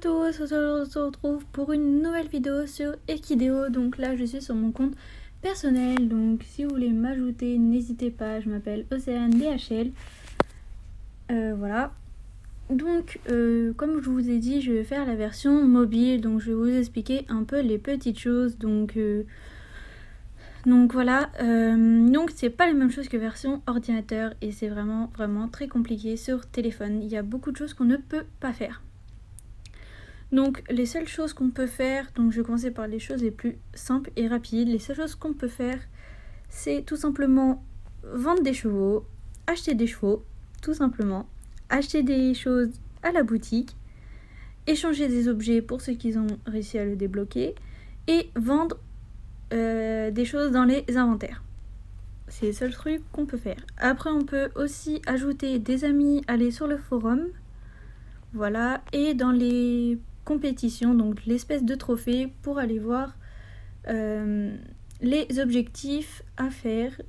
Bonjour à tous, on se retrouve pour une nouvelle vidéo sur Equideo. Donc là je suis sur mon compte personnel, donc si vous voulez m'ajouter n'hésitez pas, je m'appelle Océane DHL. Voilà. Donc comme je vous ai dit, je vais faire la version mobile, donc je vais vous expliquer un peu les petites choses. Donc voilà, donc c'est pas la même chose que version ordinateur et c'est vraiment très compliqué sur téléphone. Il y a beaucoup de choses qu'on ne peut pas faire. Donc les seules choses qu'on peut faire, donc je vais commencer par les choses les plus simples et rapides. Les seules choses qu'on peut faire, c'est tout simplement vendre des chevaux, acheter des chevaux, tout simplement, acheter des choses à la boutique, échanger des objets pour ceux qui ont réussi à le débloquer et vendre des choses dans les inventaires. C'est les seuls trucs qu'on peut faire. Après on peut aussi ajouter des amis, aller sur le forum, voilà, et dans les compétition, donc l'espèce de trophée pour aller voir les objectifs à faire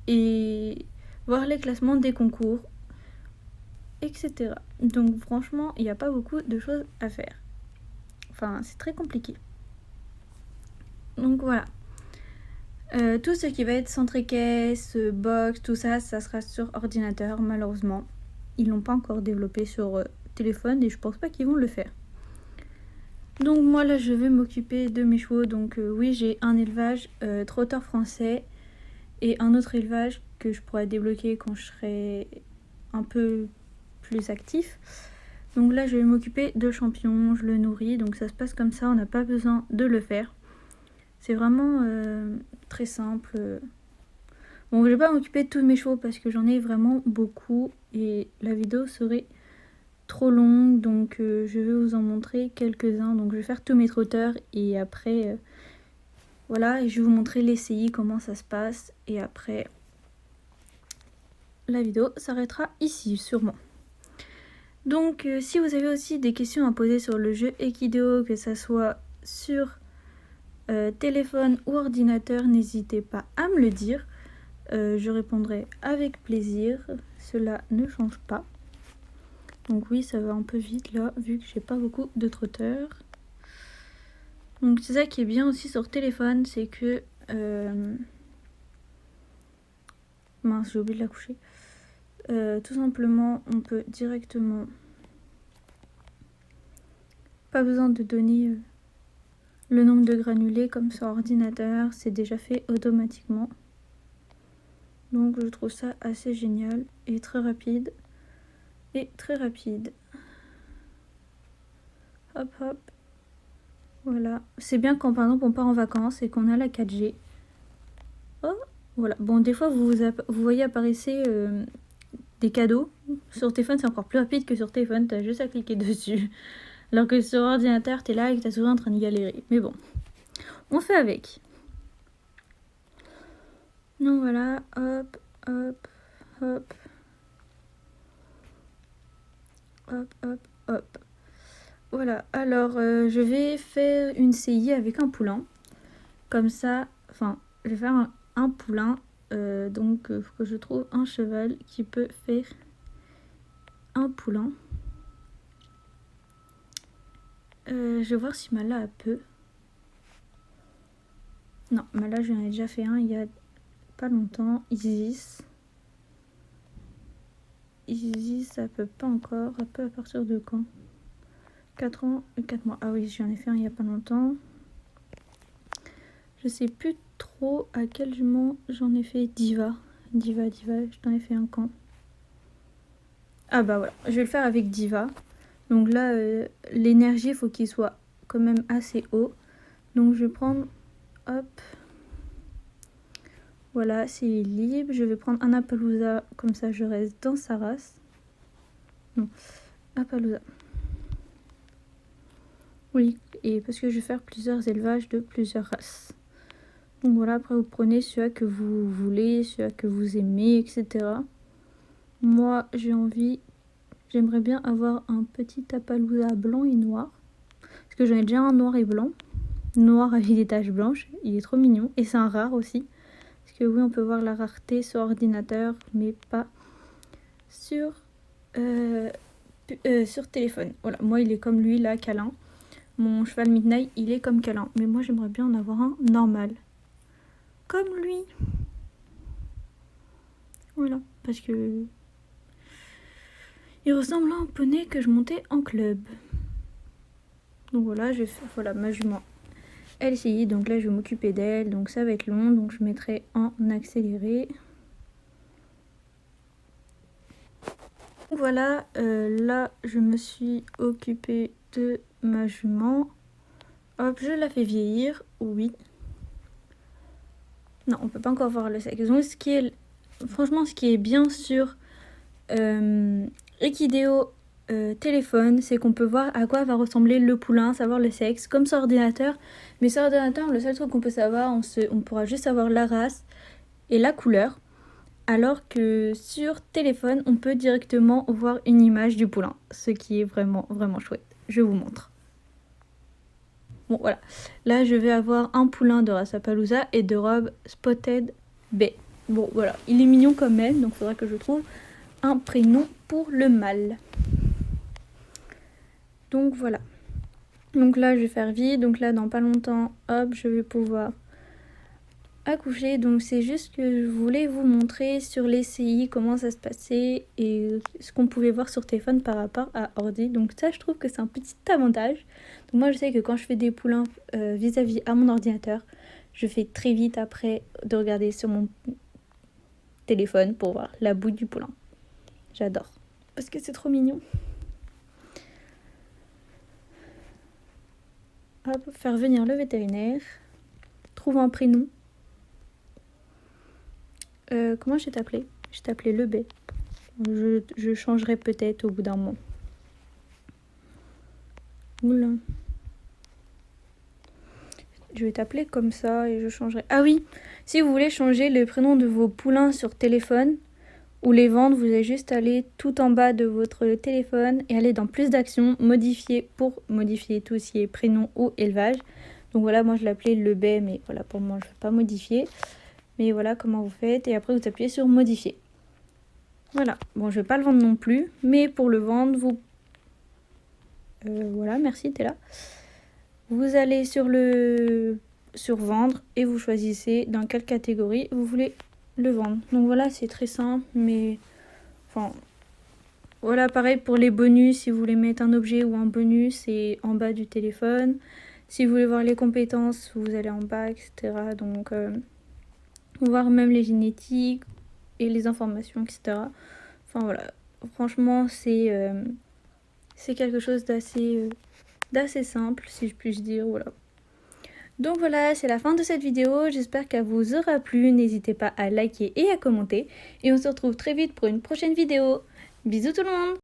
et voir les classements des concours, etc. Donc franchement, il n'y a pas beaucoup de choses à faire. Enfin, c'est très compliqué. Donc voilà. Tout ce qui va être centré caisse, box, tout ça, ça sera sur ordinateur, malheureusement. Ils l'ont pas encore développé sur téléphone et je pense pas qu'ils vont le faire. Donc moi là je vais m'occuper de mes chevaux. Donc oui, j'ai un élevage trotteur français et un autre élevage que je pourrais débloquer quand je serai un peu plus actif. Donc là je vais m'occuper de Champion, je le nourris, donc ça se passe comme ça, on n'a pas besoin de le faire. C'est vraiment très simple. Bon, je vais pas m'occuper de tous mes chevaux parce que j'en ai vraiment beaucoup et la vidéo serait trop longue, donc je vais vous en montrer quelques-uns. Donc je vais faire tous mes trotteurs et après voilà, et je vais vous montrer les CI, comment ça se passe, et après la vidéo s'arrêtera ici sûrement. Donc si vous avez aussi des questions à poser sur le jeu Equideo, que ça soit sur téléphone ou ordinateur, n'hésitez pas à me le dire, je répondrai avec plaisir, cela ne change pas. Donc oui, ça va un peu vite là, vu que j'ai pas beaucoup de trotteurs. Donc c'est ça qui est bien aussi sur téléphone, c'est que... mince, j'ai oublié de la coucher. Tout simplement, on peut directement... Pas besoin de donner le nombre de granulés comme sur ordinateur, c'est déjà fait automatiquement. Donc je trouve ça assez génial et très rapide. Hop hop. Voilà. C'est bien quand par exemple on part en vacances et qu'on a la 4G. Oh, voilà. Bon, des fois vous voyez apparaître des cadeaux. Sur téléphone c'est encore plus rapide que sur téléphone, t'as juste à cliquer dessus. Alors que sur ordinateur t'es là et que t'es souvent en train de galérer. Mais bon, on fait avec. Donc voilà, hop, hop, hop. Hop, hop, hop. Voilà, alors je vais faire une CI avec un poulain. Comme ça, enfin, je vais faire un poulain. Donc, il faut que je trouve un cheval qui peut faire un poulain. Je vais voir si Mala peut. Non, Mala, j'en ai déjà fait un il y a pas longtemps. Isis, ça peut pas encore. Elle peut à partir de quand? 4 ans, 4 mois. Ah oui, j'en ai fait un il y a pas longtemps. Je sais plus trop à quel jument j'en ai fait. Diva, je t'en ai fait un quand? Ah bah voilà, je vais le faire avec Diva. Donc là, l'énergie, il faut qu'il soit quand même assez haut. Donc je vais prendre, hop, voilà, c'est libre. Je vais prendre un Appaloosa, comme ça je reste dans sa race. Non, Appaloosa. Oui, et parce que je vais faire plusieurs élevages de plusieurs races. Donc voilà, après vous prenez celui que vous voulez, celui que vous aimez, etc. Moi, j'aimerais bien avoir un petit Appaloosa blanc et noir. Parce que j'en ai déjà un noir et blanc. Noir avec des taches blanches. Il est trop mignon. Et c'est un rare aussi. Parce que oui, on peut voir la rareté sur ordinateur, mais pas sur sur téléphone. Voilà, moi il est comme lui là, câlin. Mon cheval Midnight, il est comme câlin. Mais moi j'aimerais bien en avoir un normal. Comme lui. Voilà, parce que il ressemble à un poney que je montais en club. Donc voilà, je vais faire voilà, ma jument LCI. Donc là je vais m'occuper d'elle. Donc ça va être long. Donc je mettrai en accéléré. Voilà, là je me suis occupée de ma jument. Hop, je la fais vieillir, oui. Non, on peut pas encore voir le sexe. Donc franchement, ce qui est bien sur Equideo téléphone, c'est qu'on peut voir à quoi va ressembler le poulain, savoir le sexe, comme sur ordinateur. Mais sur ordinateur, le seul truc qu'on peut savoir, on pourra juste savoir la race et la couleur. Alors que sur téléphone, on peut directement voir une image du poulain, ce qui est vraiment, vraiment chouette. Je vous montre. Bon, voilà. Là, je vais avoir un poulain de race Appaloosa et de robe Spotted Bay. Bon, voilà. Il est mignon quand même, donc il faudra que je trouve un prénom pour le mâle. Donc, voilà. Donc là, je vais faire vide. Donc là, dans pas longtemps, hop, je vais pouvoir accoucher. Donc c'est juste que je voulais vous montrer sur les CI comment ça se passait et ce qu'on pouvait voir sur téléphone par rapport à ordi. Donc ça, je trouve que c'est un petit avantage. Donc moi je sais que quand je fais des poulains vis-à-vis à mon ordinateur, je fais très vite après de regarder sur mon téléphone pour voir la bout du poulain. J'adore parce que c'est trop mignon. Hop, faire venir le vétérinaire, trouver un prénom. Comment je vais t'appeler? Je vais t'appeler Le B. Je changerai peut-être au bout d'un moment. Oula. Je vais t'appeler comme ça et je changerai. Ah oui, si vous voulez changer le prénom de vos poulains sur téléphone ou les vendre, vous allez juste aller tout en bas de votre téléphone et aller dans plus d'actions, modifier pour modifier tout ce qui est prénom ou élevage. Donc voilà, moi je l'appelais Le B, mais voilà, pour moi je ne vais pas modifier. Mais voilà comment vous faites et après vous appuyez sur modifier. Voilà, bon je vais pas le vendre non plus, mais pour le vendre, vous... voilà, merci, t'es là. Vous allez sur vendre et vous choisissez dans quelle catégorie vous voulez le vendre. Donc voilà, c'est très simple, mais... Enfin, voilà, pareil pour les bonus, si vous voulez mettre un objet ou un bonus, c'est en bas du téléphone. Si vous voulez voir les compétences, vous allez en bas, etc. Donc... voir même les génétiques et les informations, etc. Enfin voilà, franchement c'est quelque chose d'assez simple, si je puis dire, voilà. Donc voilà, c'est la fin de cette vidéo, j'espère qu'elle vous aura plu, n'hésitez pas à liker et à commenter, et on se retrouve très vite pour une prochaine vidéo. Bisous tout le monde!